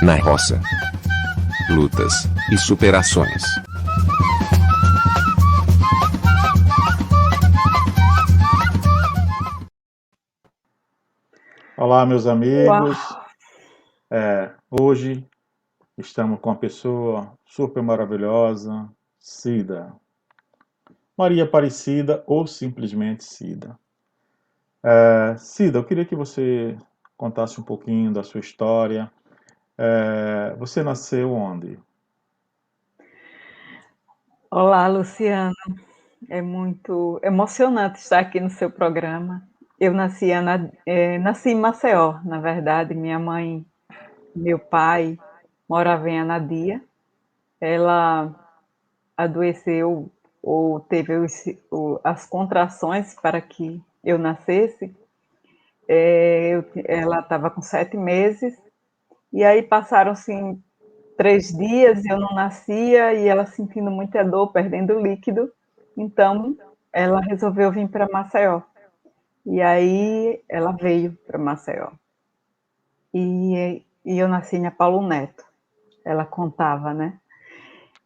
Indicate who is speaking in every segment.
Speaker 1: Na roça. Lutas e superações.
Speaker 2: Olá, meus
Speaker 3: Uau!
Speaker 2: amigos. Hoje estamos com uma pessoa super maravilhosa, Cida. Maria Aparecida ou simplesmente Cida. Cida, eu queria que você contasse um pouquinho da sua história. Você nasceu onde?
Speaker 3: Olá, Luciano. É muito emocionante estar aqui no seu programa. Eu nasci em Maceió, na verdade. Minha mãe, meu pai moravam em Anadia. Ela adoeceu ou teve as contrações para que eu nascesse. Ela estava com 7 meses e aí passaram-se 3 dias e eu não nascia e ela sentindo muita dor, perdendo líquido. Então, ela resolveu vir para Maceió. E aí ela veio para Maceió. E eu nasci em Paulo Neto. Ela contava, né?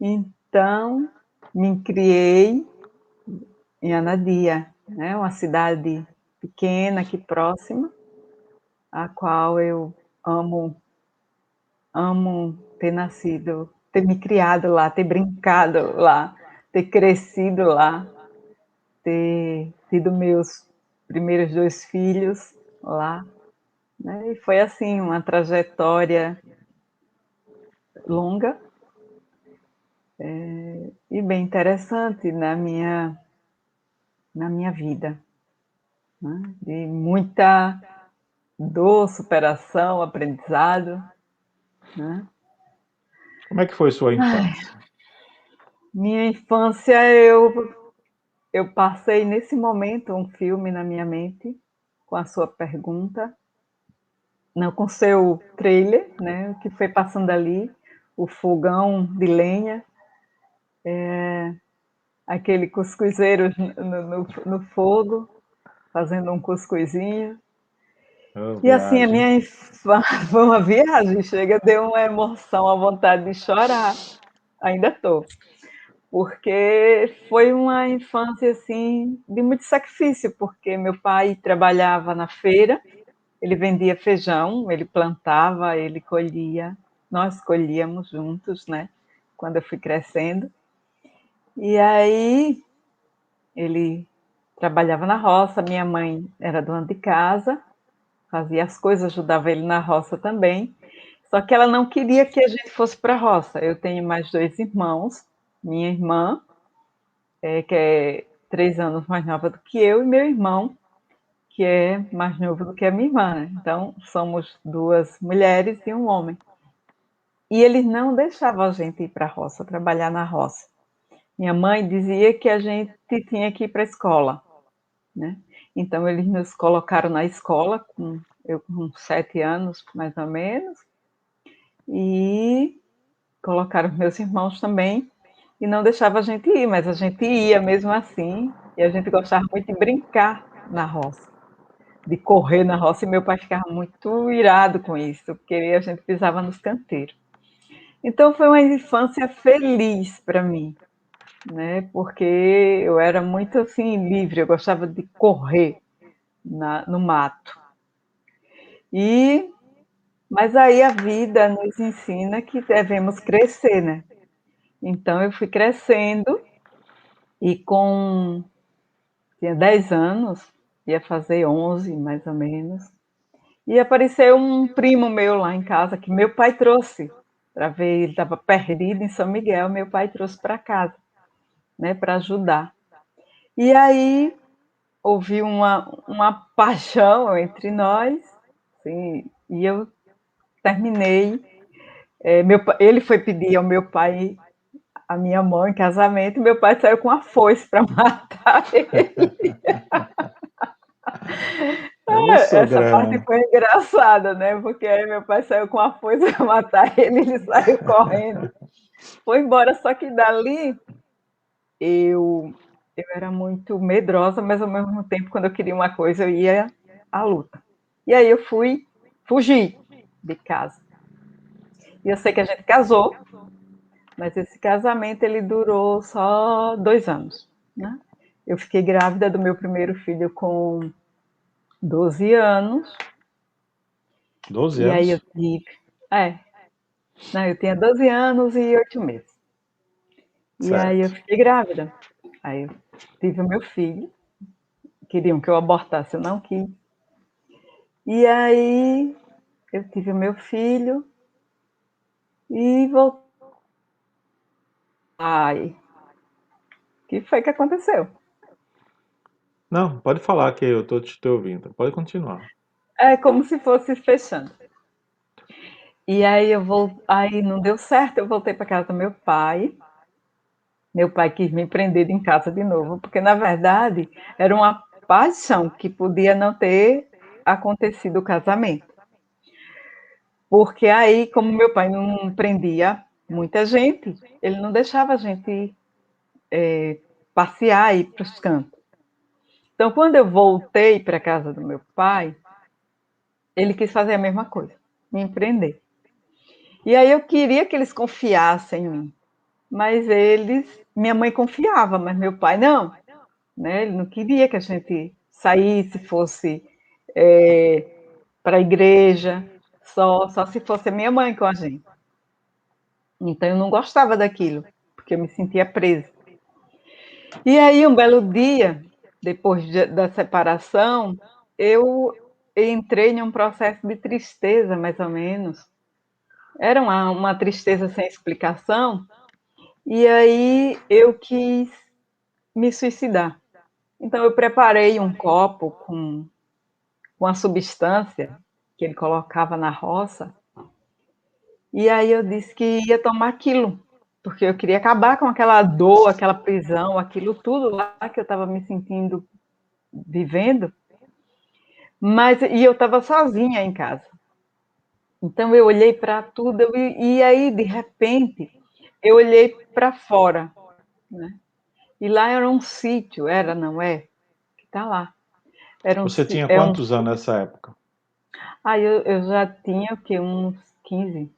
Speaker 3: Então, me criei em Anadia, né? Uma cidade pequena aqui próxima, a qual eu amo, amo ter nascido, ter me criado lá, ter brincado lá, ter crescido lá, ter tido meus primeiros 2 filhos lá, né? E foi assim uma trajetória longa e bem interessante na minha vida, né? De muita dor, superação, aprendizado, né?
Speaker 2: Como é que foi sua
Speaker 3: Ai,
Speaker 2: infância?
Speaker 3: minha infância eu passei nesse momento um filme na minha mente com a sua pergunta, não, com seu trailer, né? O que foi passando ali, o fogão de lenha, aquele cuscuzeiro no fogo, fazendo um cuscuzinho.
Speaker 2: Oh,
Speaker 3: E assim, a
Speaker 2: viagem.
Speaker 3: minha infância foi uma viagem, chega, deu uma emoção, a vontade de chorar. Ainda estou, porque foi uma infância assim de muito sacrifício, porque meu pai trabalhava na feira, ele vendia feijão, ele plantava, ele colhia, nós colhíamos juntos, né? Quando eu fui crescendo. E aí ele trabalhava na roça, minha mãe era dona de casa, fazia as coisas, ajudava ele na roça também. Só que ela não queria que a gente fosse para a roça. Eu tenho mais 2 irmãos, minha irmã, que é 3 anos mais nova do que eu, e meu irmão, que é mais novo do que a minha irmã. Né? Então, somos 2 mulheres e um homem. E eles não deixavam a gente ir para a roça, trabalhar na roça. Minha mãe dizia que a gente tinha que ir para a escola, né? Então, eles nos colocaram na escola, eu com 7 anos, mais ou menos, e colocaram meus irmãos também, e não deixava a gente ir, mas a gente ia mesmo assim, e a gente gostava muito de brincar na roça, de correr na roça, e meu pai ficava muito irado com isso, porque a gente pisava nos canteiros. Então foi uma infância feliz para mim, né? Porque eu era muito assim livre, eu gostava de correr no mato. E mas aí a vida nos ensina que devemos crescer, né? Então eu fui crescendo e tinha 10 anos, ia fazer 11 mais ou menos, e apareceu um primo meu lá em casa que meu pai trouxe para ver, ele estava perdido em São Miguel, meu pai trouxe para casa, né, para ajudar. E aí houve uma paixão entre nós, assim, e eu terminei. Ele foi pedir ao meu pai a minha mãe em casamento, e meu pai saiu com a foice para matar ele.
Speaker 2: Ô,
Speaker 3: Essa parte
Speaker 2: sogrão.
Speaker 3: foi engraçada, né? Porque aí meu pai saiu com a foice para matar ele, ele saiu correndo, foi embora. Só que dali eu, eu era muito medrosa, mas ao mesmo tempo, quando eu queria uma coisa, eu ia à luta. E aí eu fugi de casa. E eu sei que a gente casou, mas esse casamento ele durou só 2 anos, né? Eu fiquei grávida do meu primeiro filho com 12 anos,
Speaker 2: 12
Speaker 3: e aí eu
Speaker 2: anos?
Speaker 3: tive. É, não, eu tinha 12 anos e 8 meses. E aí eu
Speaker 2: Certo.
Speaker 3: fiquei grávida. Aí eu tive o meu filho. Queriam que eu abortasse, eu não quis. E aí eu tive o meu filho e voltei. Ai, o que foi que aconteceu?
Speaker 2: Não, pode falar que eu tô te ouvindo. Pode continuar.
Speaker 3: É como se fosse fechando. E aí aí não deu certo, eu voltei para casa do meu pai. Meu pai quis me prender em casa de novo, porque na verdade era uma paixão que podia não ter acontecido o casamento. Porque aí, como meu pai não prendia muita gente, ele não deixava a gente passear e ir para os cantos. Então, quando eu voltei para a casa do meu pai, ele quis fazer a mesma coisa, me prender. E aí eu queria que eles confiassem em mim, mas minha mãe confiava, mas meu pai não, né? Ele não queria que a gente saísse, fosse para a igreja, só se fosse a minha mãe com a gente. Então eu não gostava daquilo, porque eu me sentia presa. E aí, um belo dia, depois da separação, eu entrei em um processo de tristeza, mais ou menos. Era uma tristeza sem explicação, e aí eu quis me suicidar. Então, eu preparei um copo com uma substância que ele colocava na roça, e aí eu disse que ia tomar aquilo, porque eu queria acabar com aquela dor, aquela prisão, aquilo tudo lá que eu estava me sentindo vivendo. E eu estava sozinha em casa. Então eu olhei para tudo e aí, de repente, eu olhei para fora, né? E lá era um sítio, era, não é? Que está lá.
Speaker 2: Você tinha
Speaker 3: É um.
Speaker 2: quantos anos nessa época?
Speaker 3: Aí eu já tinha o quê? Uns 15,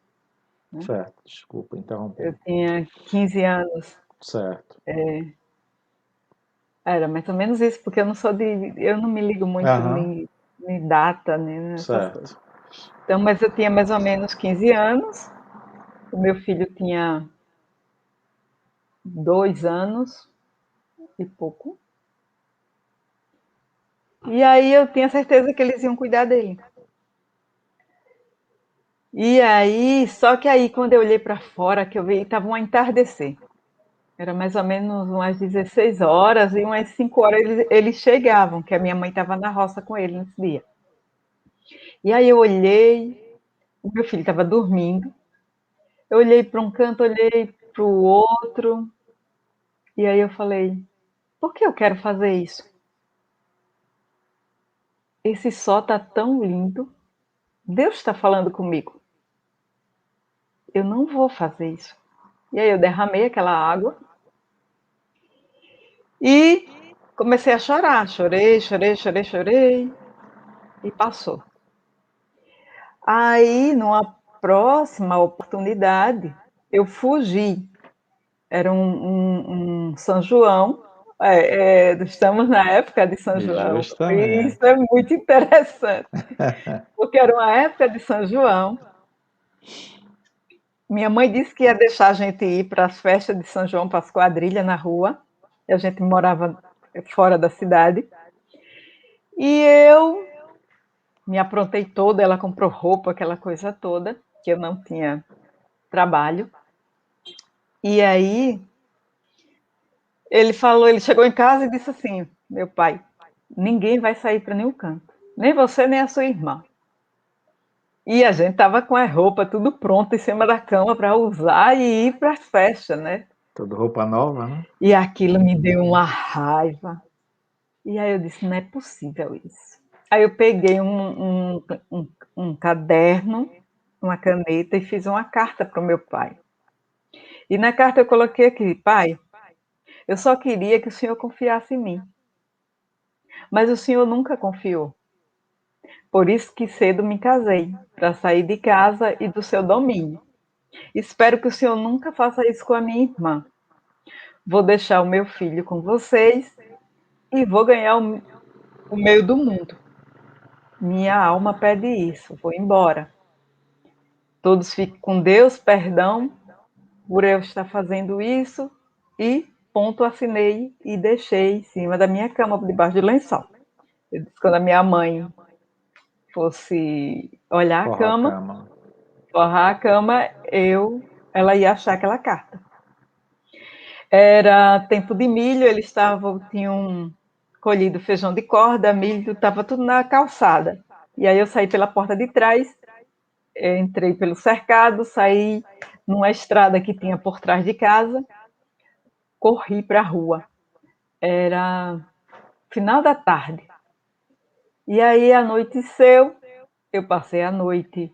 Speaker 3: né?
Speaker 2: Certo, desculpa
Speaker 3: Eu
Speaker 2: interromper.
Speaker 3: tinha 15 anos.
Speaker 2: Certo.
Speaker 3: Era mais ou menos isso, porque eu não me ligo muito
Speaker 2: Aham,
Speaker 3: nem data, nem nessas coisas.
Speaker 2: certo.
Speaker 3: Então, mas eu tinha mais ou menos 15 anos, o meu filho tinha 2 anos e pouco. E aí eu tinha certeza que eles iam cuidar dele. E aí, só que aí quando eu olhei para fora, que eu vi, estava um entardecer. Era mais ou menos umas 16 horas e umas 5 horas eles chegavam, que a minha mãe estava na roça com ele nesse dia. E aí eu olhei, o meu filho estava dormindo. Eu olhei para um canto, olhei para o outro, e aí eu falei: por que eu quero fazer isso? Esse sol está tão lindo. Deus está falando comigo. Eu não vou fazer isso. E aí eu derramei aquela água e comecei a chorar. Chorei, chorei, chorei, chorei e passou. Aí, numa próxima oportunidade, eu fugi. Era um São João. Estamos na época de São João. E isso
Speaker 2: Justamente.
Speaker 3: é muito interessante, porque era uma época de São João. Minha mãe disse que ia deixar a gente ir para as festas de São João, para as quadrilhas na rua. E a gente morava fora da cidade. E eu me aprontei toda, ela comprou roupa, aquela coisa toda, que eu não tinha trabalho. E aí ele chegou em casa e disse assim: meu pai, ninguém vai sair para nenhum canto, nem você nem a sua irmã. E a gente estava com a roupa tudo pronta em cima da cama para usar e ir para as festas, né?
Speaker 2: Tudo roupa nova, né?
Speaker 3: E aquilo me deu uma raiva. E aí eu disse: não é possível isso. Aí eu peguei um caderno, uma caneta e fiz uma carta para o meu pai. E na carta eu coloquei aqui: pai, eu só queria que o senhor confiasse em mim, mas o senhor nunca confiou. Por isso que cedo me casei, para sair de casa e do seu domínio. Espero que o senhor nunca faça isso com a minha irmã. Vou deixar o meu filho com vocês e vou ganhar o meio do mundo. Minha alma pede isso, vou embora. Todos fiquem com Deus, perdão por eu estar fazendo isso e ponto, assinei e deixei em cima da minha cama, debaixo do lençol. Eu disse, quando a minha mãe fosse olhar a
Speaker 2: Forró a
Speaker 3: cama,
Speaker 2: cama.
Speaker 3: forrar a cama, ela ia achar aquela carta. Era tempo de milho, eles tinham colhido feijão de corda, milho, estava tudo na calçada. E aí eu saí pela porta de trás, entrei pelo cercado, saí numa estrada que tinha por trás de casa, corri para a rua. Era final da tarde. E aí anoiteceu, eu passei a noite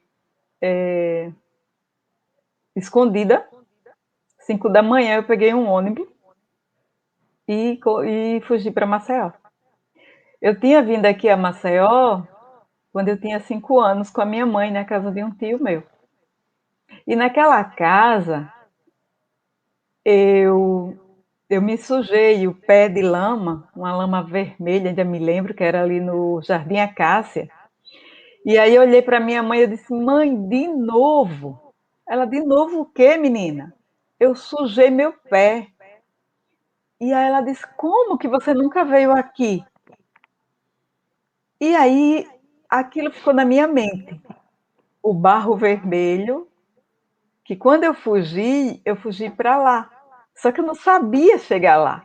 Speaker 3: escondida. 5 da manhã eu peguei um ônibus e fugi para Maceió. Eu tinha vindo aqui a Maceió quando eu tinha 5 anos com a minha mãe na casa de um tio meu. E naquela casa eu me sujei o pé de lama, uma lama vermelha, ainda me lembro que era ali no Jardim Acácia. E aí eu olhei para minha mãe e disse: "Mãe, de novo?" Ela: "De novo o quê, menina?" "Eu sujei meu pé." E aí ela disse: "Como que você nunca veio aqui?" E aí aquilo ficou na minha mente. O barro vermelho, que quando eu fugi para lá. Só que eu não sabia chegar lá.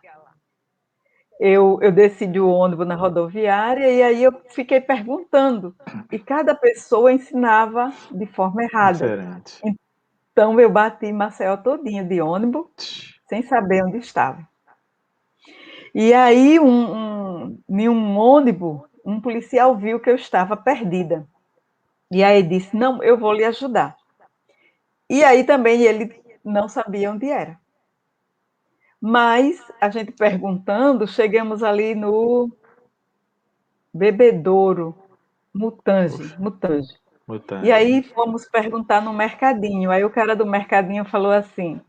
Speaker 3: Eu desci do ônibus na rodoviária e aí eu fiquei perguntando. E cada pessoa ensinava de forma errada.
Speaker 2: Diferente.
Speaker 3: Então eu bati Maceió todinho de ônibus, sem saber onde estava. E aí, em um ônibus, um policial viu que eu estava perdida. E aí disse: "Não, eu vou lhe ajudar." E aí também ele não sabia onde era. Mas a gente perguntando, chegamos ali no Bebedouro, Mutange,
Speaker 2: Poxa,
Speaker 3: Mutange. E
Speaker 2: Mutange.
Speaker 3: aí fomos perguntar no mercadinho. Aí o cara do mercadinho falou assim: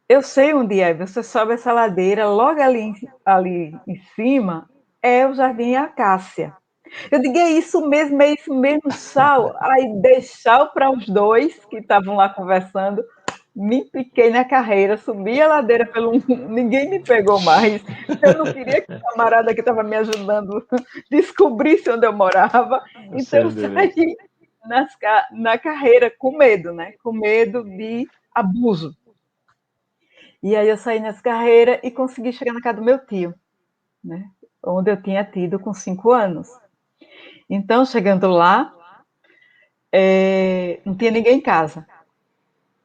Speaker 3: "Eu sei onde é, você sobe essa ladeira, logo ali em cima é o Jardim Acácia." Eu digo: é isso mesmo, tchau." Aí dei tchau para os dois que estavam lá conversando, me piquei na carreira, subi a ladeira pelo ninguém me pegou mais. Eu não queria que o camarada que estava me ajudando descobrisse onde eu morava,
Speaker 2: Eu
Speaker 3: então
Speaker 2: sei
Speaker 3: eu
Speaker 2: o endereço.
Speaker 3: saí na carreira com medo, né? Com medo de abuso. E aí eu saí nessa carreira e consegui chegar na casa do meu tio, né? Onde eu tinha tido com 5 anos. Então, chegando lá, não tinha ninguém em casa.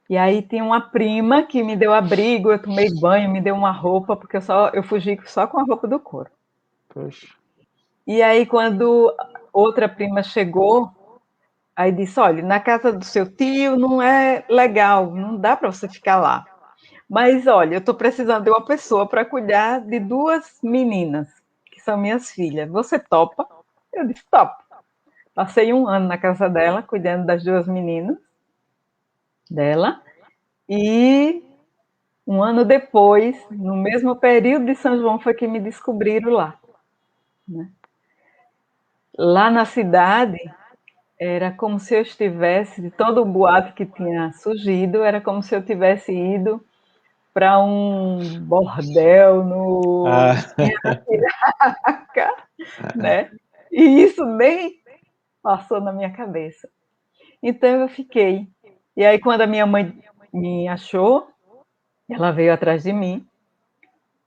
Speaker 3: E aí tinha uma prima que me deu abrigo, eu tomei banho, me deu uma roupa, porque eu fugi só com a roupa do couro.
Speaker 2: Poxa.
Speaker 3: E aí, quando outra prima chegou, aí disse: "Olha, na casa do seu tio não é legal, não dá para você ficar lá. Mas olha, eu estou precisando de uma pessoa para cuidar de 2 meninas, que são minhas filhas. Você topa?" Eu disse: "Topo." Passei 1 ano na casa dela, cuidando das 2 meninas dela, e 1 ano depois, no mesmo período de São João, foi que me descobriram lá, né. Lá na cidade, era como se eu estivesse, de todo o boato que tinha surgido, era como se eu tivesse ido para um bordel no
Speaker 2: Ah,
Speaker 3: em Arapiraca, né, e isso nem passou na minha cabeça. Então eu fiquei. E aí quando a minha mãe me achou, ela veio atrás de mim,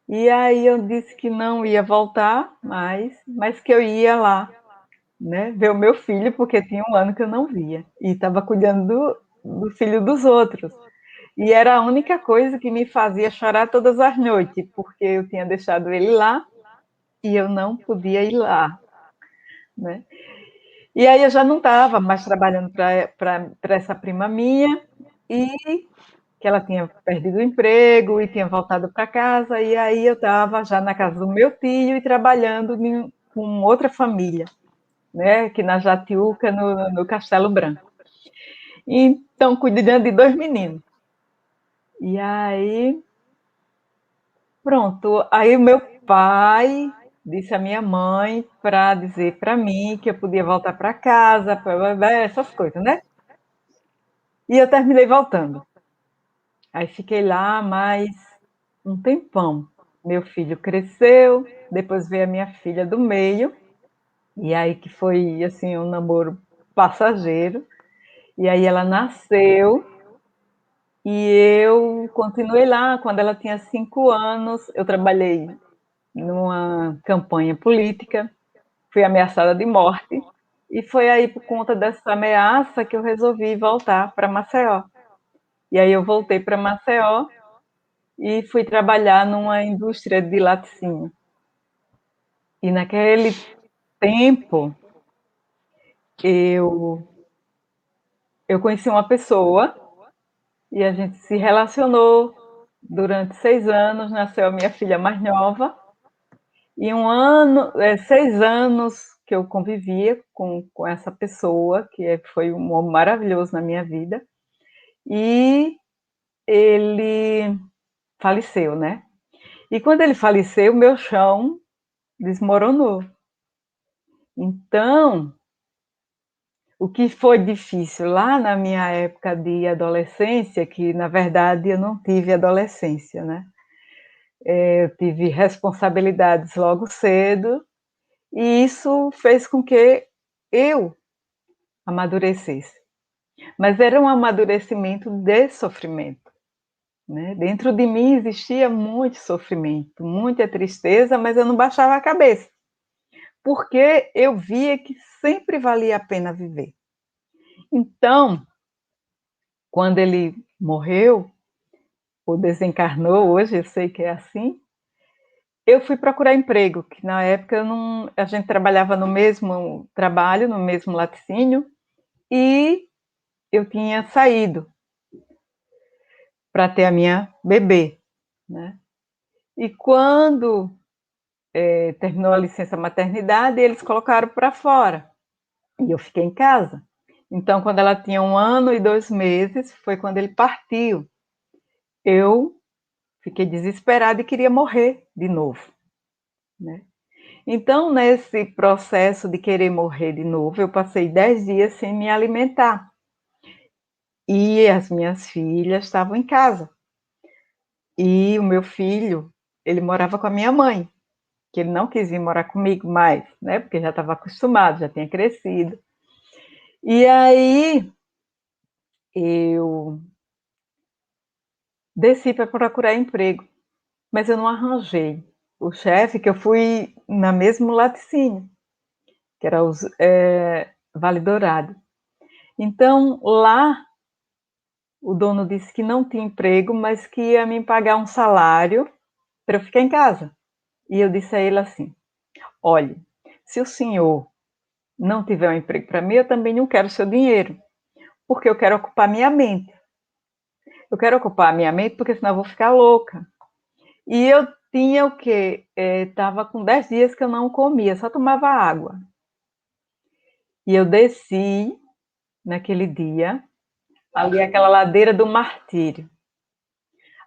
Speaker 3: e aí eu disse que não ia voltar mais, mas que eu ia lá, né, ver o meu filho, porque tinha 1 ano que eu não via, e estava cuidando do filho dos outros. E era a única coisa que me fazia chorar todas as noites, porque eu tinha deixado ele lá e eu não podia ir lá, né. E aí eu já não estava mais trabalhando para essa prima minha, e que ela tinha perdido o emprego e tinha voltado para casa, e aí eu estava já na casa do meu tio e trabalhando com outra família, né, aqui na Jatiuca, no Castelo Branco. Então, cuidando de 2 meninos. E aí, pronto. Aí o meu pai disse à minha mãe para dizer para mim que eu podia voltar para casa, essas coisas, né? E eu terminei voltando. Aí fiquei lá mais um tempão. Meu filho cresceu, depois veio a minha filha do meio, e aí que foi assim um namoro passageiro. E aí ela nasceu e eu continuei lá. Quando ela tinha 5 anos, eu trabalhei numa campanha política, fui ameaçada de morte, e foi aí por conta dessa ameaça que eu resolvi voltar para Maceió. E aí eu voltei para Maceió e fui trabalhar numa indústria de laticínio. E naquele tempo eu eu conheci uma pessoa e a gente se relacionou durante 6 anos, nasceu a minha filha mais nova, e 6 anos que eu convivia com essa pessoa, foi um homem maravilhoso na minha vida, e ele faleceu, né? E quando ele faleceu, meu chão desmoronou. Então, o que foi difícil lá na minha época de adolescência, que na verdade eu não tive adolescência, né? Eu tive responsabilidades logo cedo, e isso fez com que eu amadurecesse. Mas era um amadurecimento de sofrimento, né? Dentro de mim existia muito sofrimento, muita tristeza, mas eu não baixava a cabeça, porque eu via que sempre valia a pena viver. Então, quando ele morreu, ou desencarnou, hoje eu sei que é assim, eu fui procurar emprego, que na época a gente trabalhava no mesmo trabalho, no mesmo laticínio, e eu tinha saído para ter a minha bebê, né? E quando terminou a licença maternidade, eles colocaram para fora, e eu fiquei em casa. Então, quando ela tinha 1 ano e 2 meses, foi quando ele partiu. Eu fiquei desesperada e queria morrer de novo, né? Então, nesse processo de querer morrer de novo, eu passei 10 dias sem me alimentar. E as minhas filhas estavam em casa. E o meu filho, ele morava com a minha mãe, que ele não quis vir morar comigo mais, né? Porque já estava acostumado, já tinha crescido. E aí eu desci para procurar emprego, mas eu não arranjei. O chefe, que eu fui na mesmo laticínio, que era Vale Dourado. Então, lá, o dono disse que não tinha emprego, mas que ia me pagar um salário para eu ficar em casa. E eu disse a ele assim: olhe, se o senhor não tiver um emprego para mim, eu também não quero o seu dinheiro, porque eu quero ocupar minha mente. Eu quero ocupar a minha mente porque senão eu vou ficar louca. E eu tinha o quê? Estava com 10 dias que eu não comia, só tomava água. E eu desci naquele dia, ali aquela ladeira do Martírio.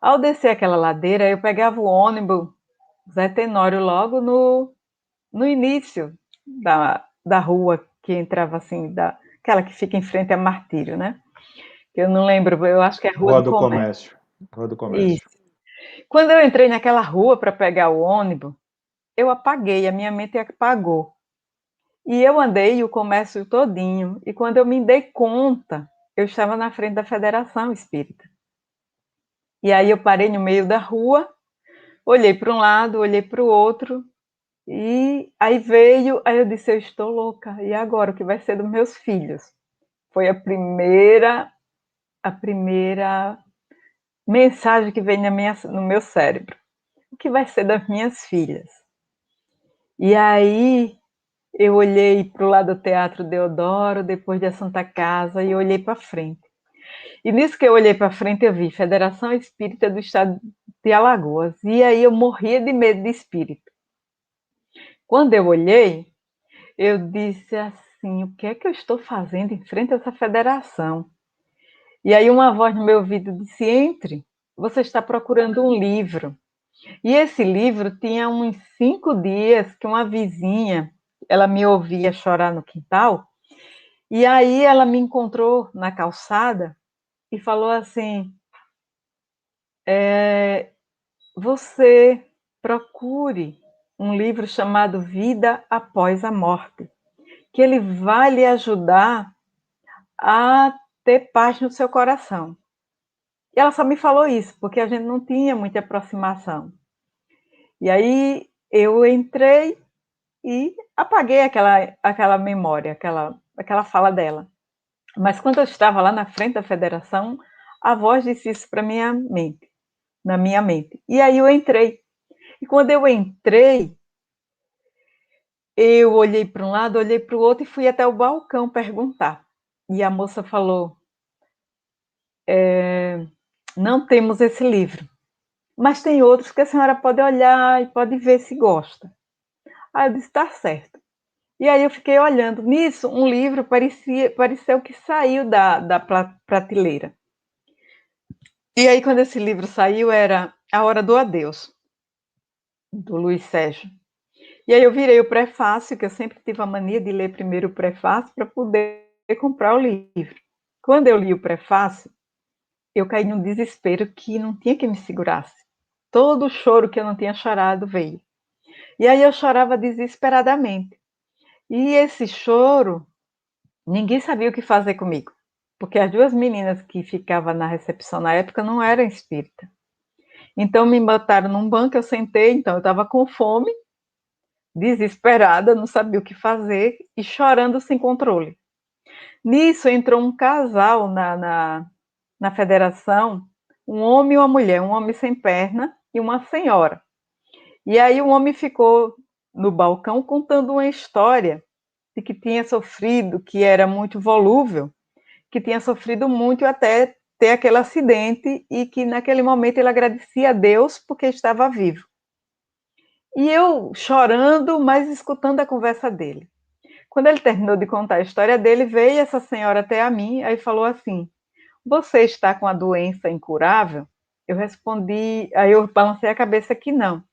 Speaker 3: Ao descer aquela ladeira, eu pegava o ônibus Zé Tenório logo no início da rua que entrava assim, aquela que fica em frente a Martírio, né? Eu não lembro, eu acho que é Rua
Speaker 2: Rua
Speaker 3: do
Speaker 2: do
Speaker 3: Comércio.
Speaker 2: Comércio. Rua do
Speaker 3: Isso.
Speaker 2: Comércio.
Speaker 3: Quando eu entrei naquela rua para pegar o ônibus, eu apaguei, a minha mente apagou. E eu andei o comércio todinho, e quando eu me dei conta, eu estava na frente da Federação Espírita. E aí eu parei no meio da rua, olhei para um lado, olhei para o outro, e aí eu disse: eu estou louca, e agora o que vai ser dos meus filhos? Foi a primeira mensagem que veio no meu cérebro. O que vai ser das minhas filhas? E aí eu olhei para o lado do Teatro Deodoro, depois da Santa Casa, e olhei para frente. E nisso que eu olhei para frente, eu vi Federação Espírita do Estado de Alagoas. E aí eu morria de medo de espírito. Quando eu olhei, eu disse assim: o que é que eu estou fazendo em frente a essa federação? E aí uma voz no meu ouvido disse: entre, você está procurando um livro. E esse livro tinha uns 5 dias que uma vizinha, ela me ouvia chorar no quintal, e aí ela me encontrou na calçada e falou assim: você procure um livro chamado Vida Após a Morte, que ele vai lhe ajudar a ter paz no seu coração. E ela só me falou isso, porque a gente não tinha muita aproximação. E aí eu entrei e apaguei aquela memória, aquela fala dela. Mas quando eu estava lá na frente da federação, a voz disse isso para minha mente, na minha mente. E aí eu entrei. E quando eu entrei, eu olhei para um lado, olhei para o outro e fui até o balcão perguntar. E a moça falou: não temos esse livro, mas tem outros que a senhora pode olhar e pode ver se gosta. Aí eu disse: está certo. E aí eu fiquei olhando. Nisso, um livro pareceu que saiu da prateleira. E aí, quando esse livro saiu, era A Hora do Adeus, do Luiz Sérgio. E aí eu virei o prefácio, que eu sempre tive a mania de ler primeiro o prefácio para poder comprar o livro. Quando eu li o prefácio, eu caí num desespero que não tinha quem me segurasse. Todo o choro que eu não tinha chorado veio. E aí eu chorava desesperadamente. E esse choro, ninguém sabia o que fazer comigo, porque as 2 meninas que ficavam na recepção na época não eram espírita. Então me botaram num banco, eu sentei, então eu estava com fome, desesperada, não sabia o que fazer e chorando sem controle. Nisso entrou um casal na federação, um homem e uma mulher, um homem sem perna e uma senhora. E aí o homem ficou no balcão contando uma história de que tinha sofrido, que era muito volúvel, que tinha sofrido muito até ter aquele acidente e que naquele momento ele agradecia a Deus porque estava vivo. E eu chorando, mas escutando a conversa dele. Quando ele terminou de contar a história dele, veio essa senhora até a mim e falou assim: você está com a doença incurável? Eu respondi, aí eu balancei a cabeça que não.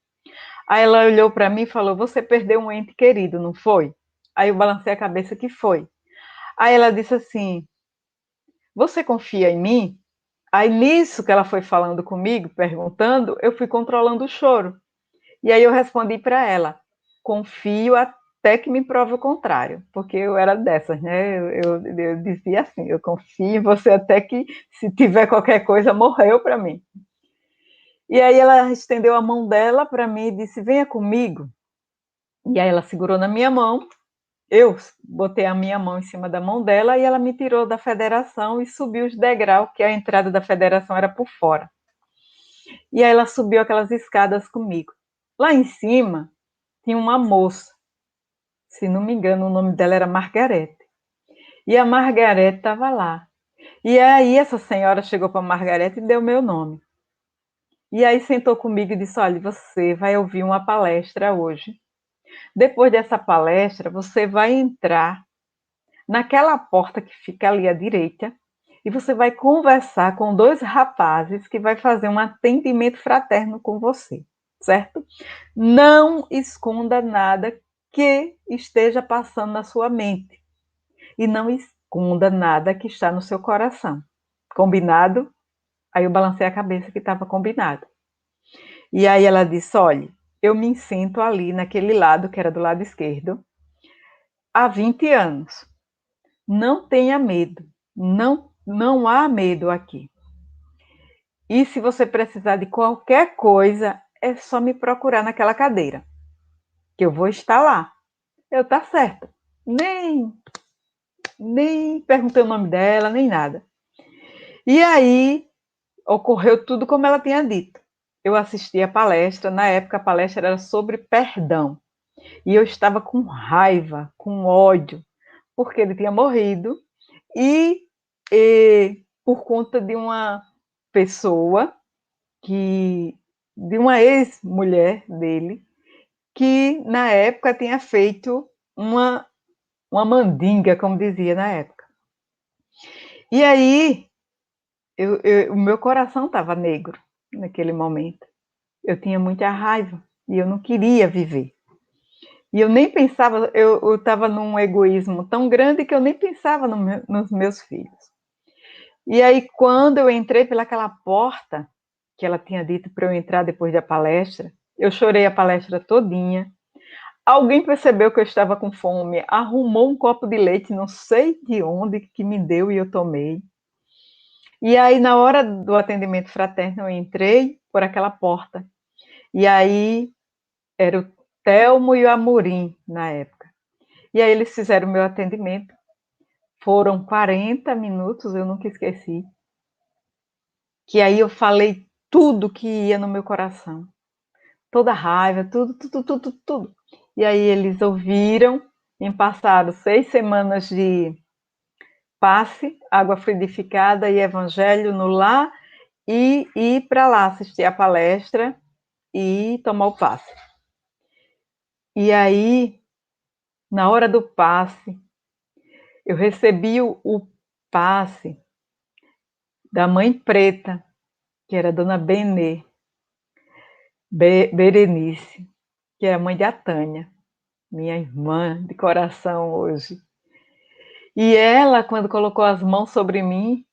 Speaker 3: Aí ela olhou para mim e falou: você perdeu um ente querido, não foi? Aí eu balancei a cabeça que foi. Aí ela disse assim: você confia em mim? Aí nisso que ela foi falando comigo, perguntando, eu fui controlando o choro. E aí eu respondi para ela: confio até que me prove o contrário, porque eu era dessas, né? Eu dizia assim: eu confio em você até que, se tiver qualquer coisa, morreu para mim. E aí ela estendeu a mão dela para mim e disse: venha comigo. E aí ela segurou na minha mão, eu botei a minha mão em cima da mão dela e ela me tirou da federação e subiu os degraus, que a entrada da federação era por fora. E aí ela subiu aquelas escadas comigo. Lá em cima tinha uma moça, se não me engano o nome dela era Margarete. E a Margarete estava lá. E aí essa senhora chegou para a Margarete e deu meu nome. E aí sentou comigo e disse: olha, você vai ouvir uma palestra hoje. Depois dessa palestra, você vai entrar naquela porta que fica ali à direita e você vai conversar com 2 rapazes que vai fazer um atendimento fraterno com você, certo? Não esconda nada que esteja passando na sua mente e não esconda nada que está no seu coração. Combinado? Aí eu balancei a cabeça que estava combinado. E aí ela disse: olha, eu me sinto ali naquele lado, que era do lado esquerdo, há 20 anos. Não tenha medo. Não há medo aqui. E se você precisar de qualquer coisa, é só me procurar naquela cadeira, que eu vou estar lá. Eu tá certa. Nem perguntei o nome dela, nem nada. E aí ocorreu tudo como ela tinha dito. Eu assisti a palestra, na época a palestra era sobre perdão. E eu estava com raiva, com ódio, porque ele tinha morrido e por conta de uma pessoa de uma ex-mulher dele, que na época tinha feito uma mandinga, como dizia na época. E aí o meu coração estava negro naquele momento. Eu tinha muita raiva e eu não queria viver. E eu nem pensava, eu estava num egoísmo tão grande que eu nem pensava nos meus filhos. E aí, quando eu entrei pelaquela porta, que ela tinha dito para eu entrar depois da palestra, eu chorei a palestra todinha. Alguém percebeu que eu estava com fome, arrumou um copo de leite, não sei de onde, que me deu e eu tomei. E aí, na hora do atendimento fraterno, eu entrei por aquela porta. E aí, era o Telmo e o Amorim, na época. E aí, eles fizeram o meu atendimento. Foram 40 minutos, eu nunca esqueci. Que aí eu falei tudo que ia no meu coração. Toda a raiva, tudo. E aí, eles ouviram, me passaram 6 semanas de passe, água fluidificada e evangelho no lar, e ir para lá assistir a palestra e tomar o passe. E aí, na hora do passe, eu recebi o passe da mãe preta, que era a dona Berenice, que é a mãe da Tânia, minha irmã de coração hoje. E ela, quando colocou as mãos sobre mim,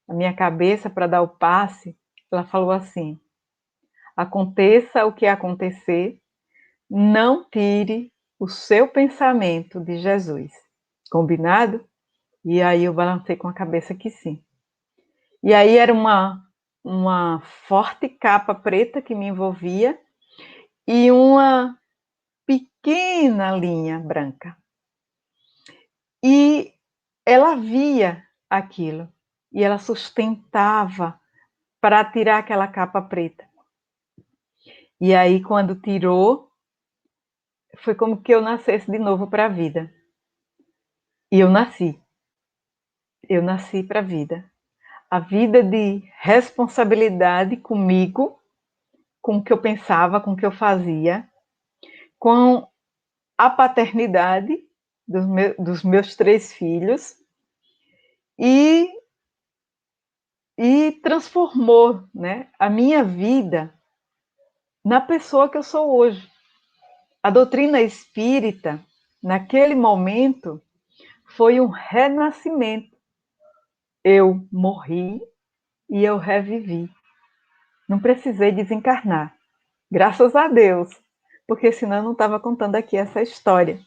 Speaker 3: a minha cabeça, para dar o passe, ela falou assim: aconteça o que acontecer, não tire o seu pensamento de Jesus. Combinado? E aí eu balancei com a cabeça que sim. E aí era uma forte capa preta que me envolvia e uma pequena linha branca. E ela via aquilo e ela sustentava para tirar aquela capa preta. E aí, quando tirou, foi como que eu nascesse de novo para a vida. E eu nasci. Eu nasci para a vida. A vida de responsabilidade comigo, com o que eu pensava, com o que eu fazia, com a paternidade dos meus 3 filhos e transformou, né, a minha vida na pessoa que eu sou hoje. A doutrina espírita, naquele momento, foi um renascimento. Eu morri e eu revivi. Não precisei desencarnar. Graças a Deus, porque senão eu não estava contando aqui essa história,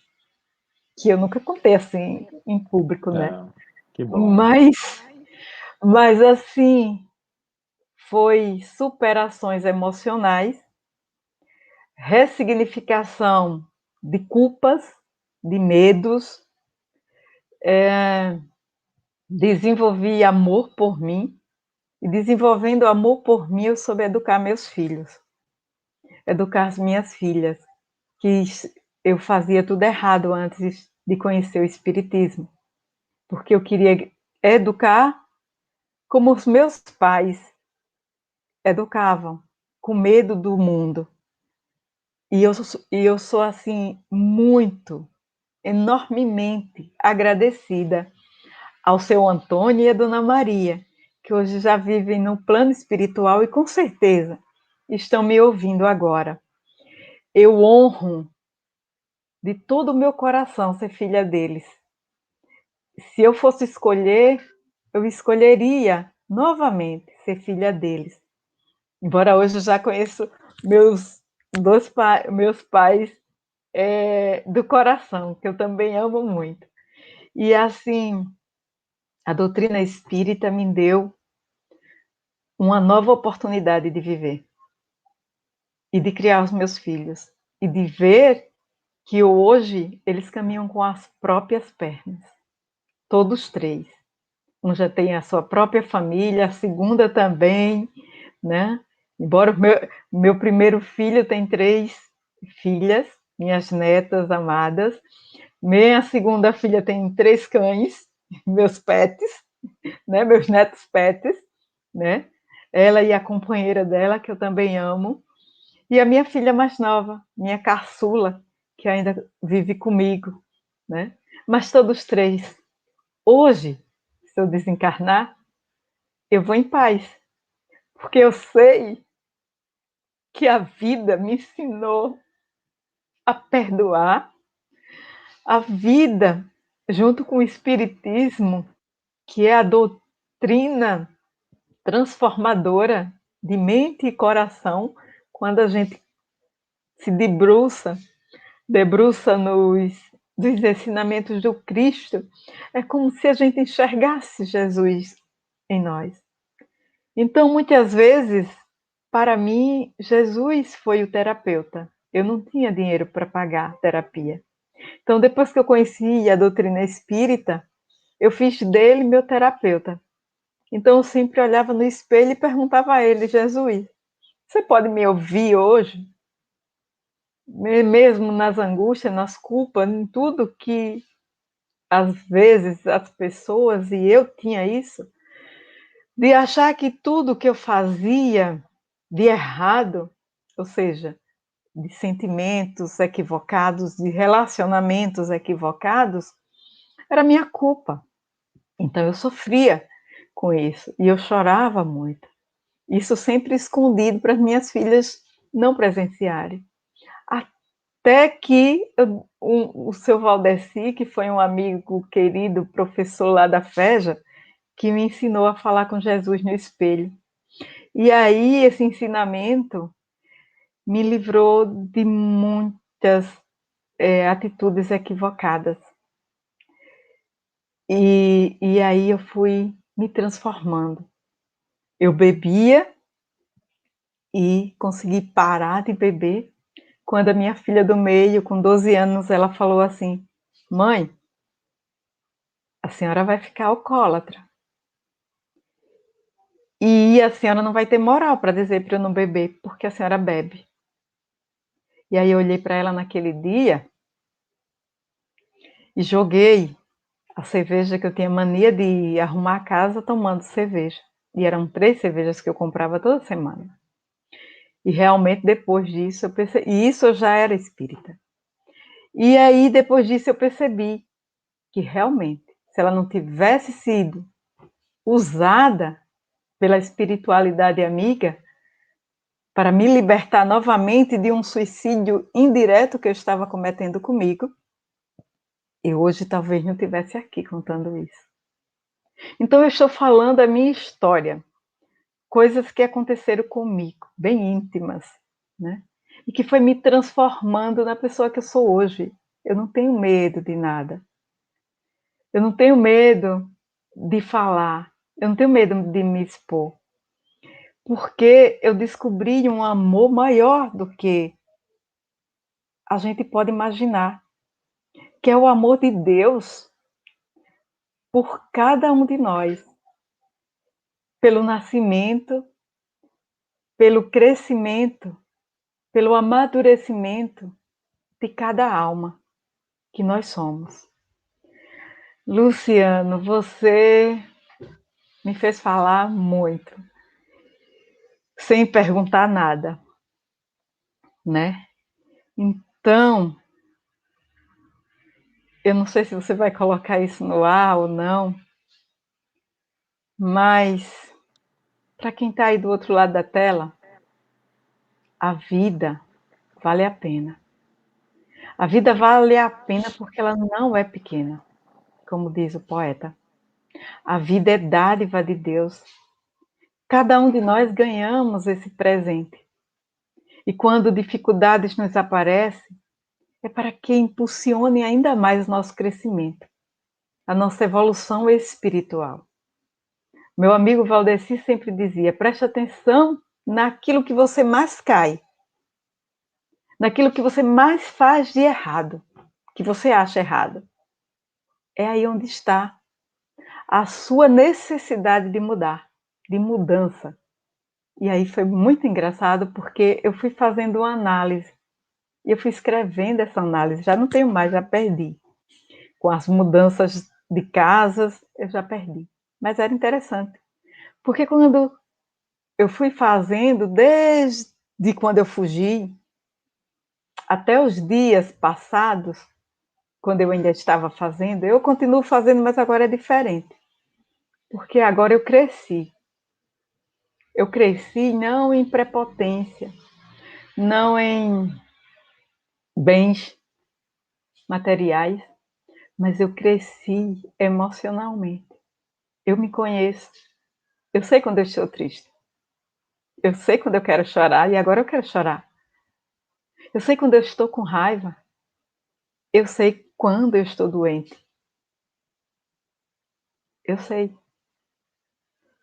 Speaker 3: que eu nunca contei assim em público, né?
Speaker 2: Que bom.
Speaker 3: Mas assim, foi superações emocionais, ressignificação de culpas, de medos, desenvolvi amor por mim, e desenvolvendo amor por mim, eu soube educar meus filhos, educar as minhas filhas, que eu fazia tudo errado antes de conhecer o Espiritismo, porque eu queria educar como os meus pais educavam, com medo do mundo. E eu sou assim, muito, enormemente agradecida ao seu Antônio e à Dona Maria, que hoje já vivem no plano espiritual e com certeza estão me ouvindo agora. Eu honro de todo o meu coração ser filha deles. Se eu fosse escolher, eu escolheria novamente ser filha deles. Embora hoje eu já conheço meus pais do coração, que eu também amo muito. E assim, a doutrina espírita me deu uma nova oportunidade de viver e de criar os meus filhos e de ver que hoje eles caminham com as próprias pernas, todos 3. Um já tem a sua própria família, a segunda também, né? Embora meu primeiro filho tem 3 filhas, minhas netas amadas. Minha segunda filha tem 3 cães, meus pets, né? Meus netos pets, né? Ela e a companheira dela, que eu também amo. E a minha filha mais nova, minha caçula, que ainda vive comigo, né? Mas todos 3. Hoje, se eu desencarnar, eu vou em paz, porque eu sei que a vida me ensinou a perdoar, a vida, junto com o Espiritismo, que é a doutrina transformadora de mente e coração, quando a gente se debruça dos ensinamentos do Cristo, é como se a gente enxergasse Jesus em nós. Então, muitas vezes, para mim, Jesus foi o terapeuta. Eu não tinha dinheiro para pagar terapia. Então, depois que eu conheci a doutrina espírita, eu fiz dele meu terapeuta. Então, eu sempre olhava no espelho e perguntava a ele: Jesus, você pode me ouvir hoje? Mesmo nas angústias, nas culpas, em tudo que às vezes as pessoas, e eu tinha isso, de achar que tudo que eu fazia de errado, ou seja, de sentimentos equivocados, de relacionamentos equivocados, era minha culpa. Então eu sofria com isso e eu chorava muito. Isso sempre escondido para as minhas filhas não presenciarem. Até que o seu Valdeci, que foi um amigo querido, professor lá da FEJA, que me ensinou a falar com Jesus no espelho. E aí esse ensinamento me livrou de muitas atitudes equivocadas. E aí eu fui me transformando. Eu bebia e consegui parar de beber. Quando a minha filha do meio, com 12 anos, ela falou assim: mãe, a senhora vai ficar alcoólatra. E a senhora não vai ter moral para dizer para eu não beber, porque a senhora bebe. E aí eu olhei para ela naquele dia e joguei a cerveja, que eu tinha mania de arrumar a casa tomando cerveja. E eram 3 cervejas que eu comprava toda semana. E realmente depois disso eu percebi, e isso eu já era espírita. E aí depois disso eu percebi que realmente, se ela não tivesse sido usada pela espiritualidade amiga para me libertar novamente de um suicídio indireto que eu estava cometendo comigo, eu hoje talvez não estivesse aqui contando isso. Então eu estou falando a minha história, coisas que aconteceram comigo, bem íntimas, né? E que foi me transformando na pessoa que eu sou hoje. Eu não tenho medo de nada. Eu não tenho medo de falar. Eu não tenho medo de me expor. Porque eu descobri um amor maior do que a gente pode imaginar, que é o amor de Deus por cada um de nós, pelo nascimento, pelo crescimento, pelo amadurecimento de cada alma que nós somos. Luciano, você me fez falar muito, sem perguntar nada, né? Então, eu não sei se você vai colocar isso no ar ou não, mas para quem está aí do outro lado da tela, a vida vale a pena. A vida vale a pena porque ela não é pequena, como diz o poeta. A vida é dádiva de Deus. Cada um de nós ganhamos esse presente. E quando dificuldades nos aparecem, é para que impulsione ainda mais o nosso crescimento, a nossa evolução espiritual. Meu amigo Valdeci sempre dizia: preste atenção naquilo que você mais cai, naquilo que você mais faz de errado, que você acha errado. É aí onde está a sua necessidade de mudar, de mudança. E aí foi muito engraçado, porque eu fui fazendo uma análise, e eu fui escrevendo essa análise, já não tenho mais, já perdi. Com as mudanças de casas, eu já perdi. Mas era interessante, porque quando eu fui fazendo, desde quando eu fugi, até os dias passados, quando eu ainda estava fazendo, eu continuo fazendo, mas agora é diferente. Porque agora eu cresci. Eu cresci não em prepotência, não em bens materiais, mas eu cresci emocionalmente. Eu me conheço. Eu sei quando eu estou triste. Eu sei quando eu quero chorar e agora eu quero chorar. Eu sei quando eu estou com raiva. Eu sei quando eu estou doente. Eu sei.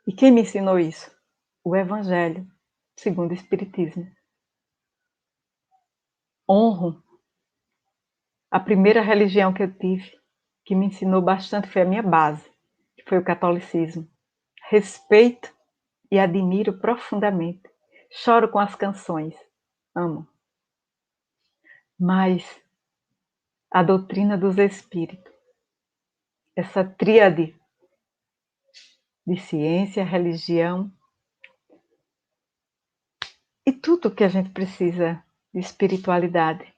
Speaker 3: E quem me ensinou isso? O Evangelho, segundo o Espiritismo. Honro a primeira religião que eu tive, que me ensinou bastante, foi a minha base, que foi o catolicismo. Respeito e admiro profundamente. Choro com as canções. Amo. Mas a doutrina dos espíritos, essa tríade de ciência, religião e tudo que a gente precisa de espiritualidade,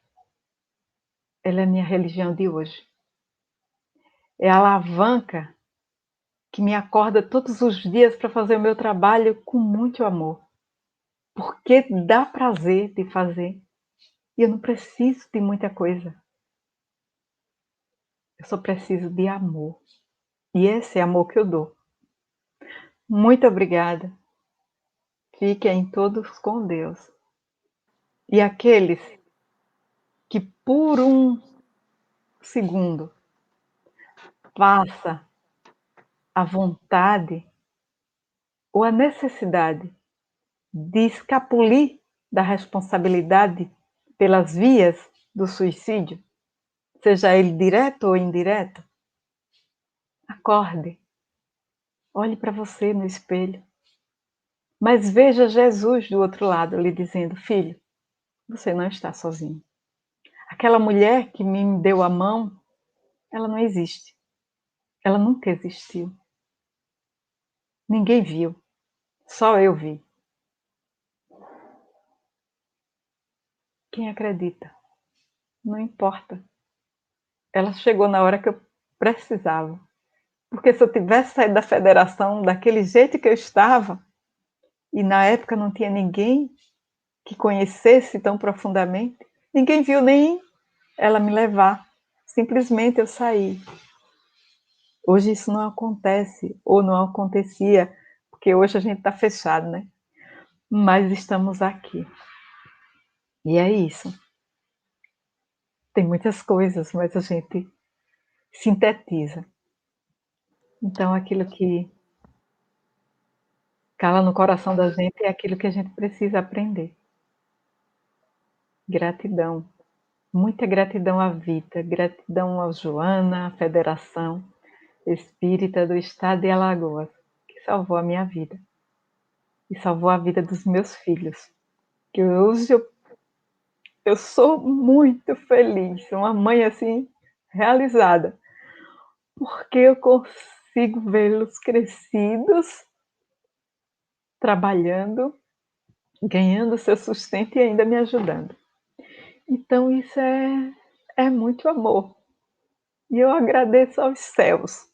Speaker 3: ela é a minha religião de hoje. É a alavanca que me acorda todos os dias para fazer o meu trabalho com muito amor. Porque dá prazer de fazer. E eu não preciso de muita coisa. Eu só preciso de amor. E esse é amor que eu dou. Muito obrigada. Fiquem todos com Deus. E aqueles que por um segundo passa a vontade ou a necessidade de escapulir da responsabilidade pelas vias do suicídio, seja ele direto ou indireto, acorde, olhe para você no espelho, mas veja Jesus do outro lado lhe dizendo: filho, você não está sozinho. Aquela mulher que me deu a mão, ela não existe. Ela nunca existiu. Ninguém viu, só eu vi. Quem acredita? Não importa. Ela chegou na hora que eu precisava. Porque se eu tivesse saído da federação daquele jeito que eu estava, e na época não tinha ninguém que conhecesse tão profundamente, ninguém viu nem ela me levar. Simplesmente eu saí. Hoje isso não acontece, ou não acontecia, porque hoje a gente está fechado, né? Mas estamos aqui. E é isso. Tem muitas coisas, mas a gente sintetiza. Então, aquilo que cala no coração da gente é aquilo que a gente precisa aprender. Gratidão. Muita gratidão à vida, gratidão ao Joana, à Federação Espírita do Estado de Alagoas, que salvou a minha vida. E salvou a vida dos meus filhos. Que hoje eu sou muito feliz, uma mãe assim, realizada. Porque eu consigo vê-los crescidos, trabalhando, ganhando seu sustento e ainda me ajudando. Então isso é muito amor. E eu agradeço aos céus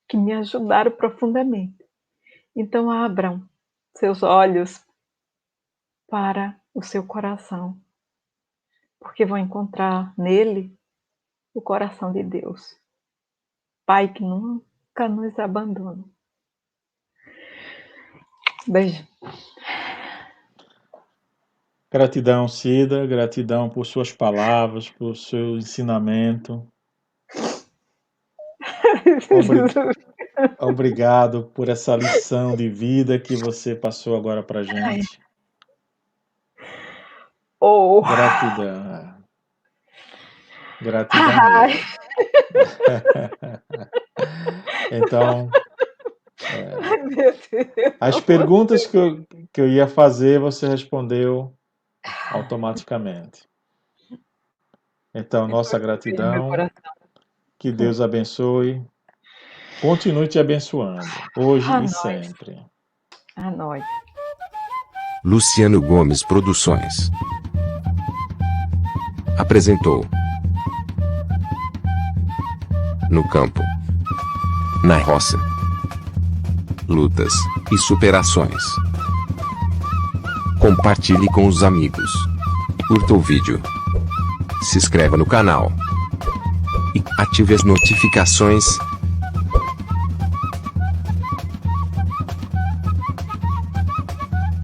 Speaker 3: que me ajudaram profundamente. Então abram seus olhos para o seu coração, porque vão encontrar nele o coração de Deus. Pai que nunca nos abandona. Beijo.
Speaker 2: Gratidão, Cida, gratidão por suas palavras, por seu ensinamento. Obrigado por essa lição de vida que você passou agora para gente.
Speaker 3: Oh.
Speaker 2: Gratidão. Gratidão mesmo. Então, as perguntas que eu ia fazer, você respondeu automaticamente. Então, nossa gratidão. Que Deus abençoe. Continue te abençoando, hoje e sempre.
Speaker 3: A nós.
Speaker 1: Luciano Gomes Produções apresentou No Campo, na Roça, Lutas e Superações. Compartilhe com os amigos. Curta o vídeo. Se inscreva no canal. E ative as notificações.